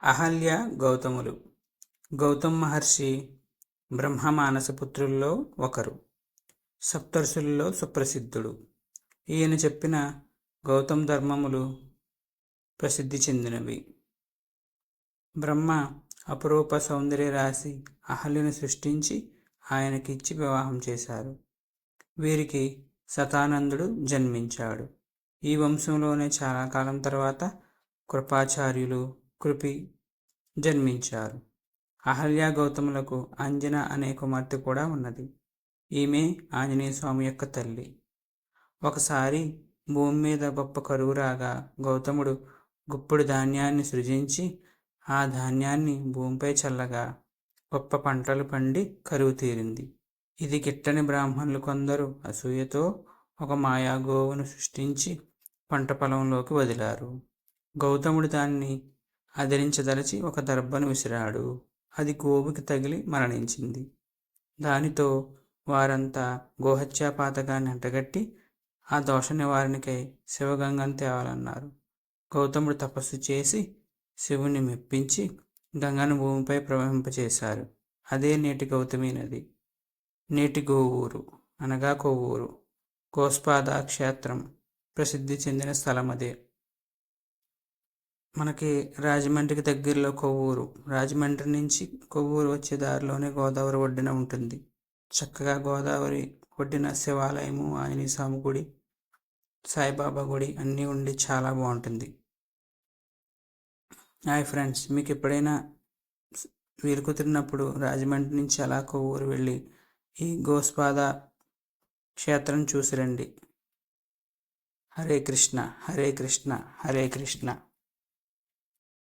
అహల్య గౌతములు. గౌతమ మహర్షి బ్రహ్మమానస పుత్రుల్లో ఒకరు. సప్తర్షులలో సుప్రసిద్ధుడు. ఈయన చెప్పిన గౌతమ ధర్మములు ప్రసిద్ధి చెందినవి. బ్రహ్మ అపురూప సౌందర్య రాశి అహల్యను సృష్టించి ఆయనకిచ్చి వివాహం చేశారు. వీరికి శతానందుడు జన్మించాడు. ఈ వంశంలోనే చాలా కాలం తర్వాత కృపాచార్యులు, కృపి జన్మించారు. అహల్య గౌతములకు అంజన అనే కుమార్తె కూడా ఉన్నది. ఈమె ఆంజనేయ స్వామి యొక్క తల్లి. ఒకసారి భూమి మీద గొప్ప కరువు రాగా గౌతముడు గుప్పుడు ధాన్యాన్ని సృజించి ఆ ధాన్యాన్ని భూమిపై చల్లగా గొప్ప పంటలు పండి కరువు తీరింది. ఇది గిట్టని బ్రాహ్మణులు కొందరు అసూయతో ఒక మాయాగోవును సృష్టించి పంట పొలంలోకి వదిలారు. గౌతముడు దాన్ని అదిరించదలచి ఒక దర్భను విసిరాడు. అది గోవుకి తగిలి మరణించింది. దానితో వారంతా గోహత్యా పాతకాన్ని అంటగట్టి ఆ దోష నివారణకై శివగంగను తేవాలన్నారు. గౌతముడు తపస్సు చేసి శివుని మెప్పించి గంగను భూమిపై ప్రవహింపచేశారు. అదే నేటి గౌతమి నది. నేటి గోవూరు అనగా కొవ్వూరు. గోస్పాద క్షేత్రం ప్రసిద్ధి చెందిన స్థలం అదే. మనకి రాజమండ్రికి దగ్గరలో కొవ్వూరు. రాజమండ్రి నుంచి కొవ్వూరు వచ్చే దారిలోనే గోదావరి ఒడ్డున ఉంటుంది. చక్కగా గోదావరి ఒడ్డున శివాలయము, ఆంజనేయ స్వామి గుడి, సాయిబాబా గుడి అన్నీ ఉండి చాలా బాగుంటుంది. హాయ్ ఫ్రెండ్స్, మీకు ఎప్పుడైనా వీలు కుదిరినప్పుడు రాజమండ్రి నుంచి అలా కొవ్వూరు వెళ్ళి ఈ గోస్పాద క్షేత్రం చూసిరండి. హరే కృష్ణ, హరే కృష్ణ, హరే కృష్ణ.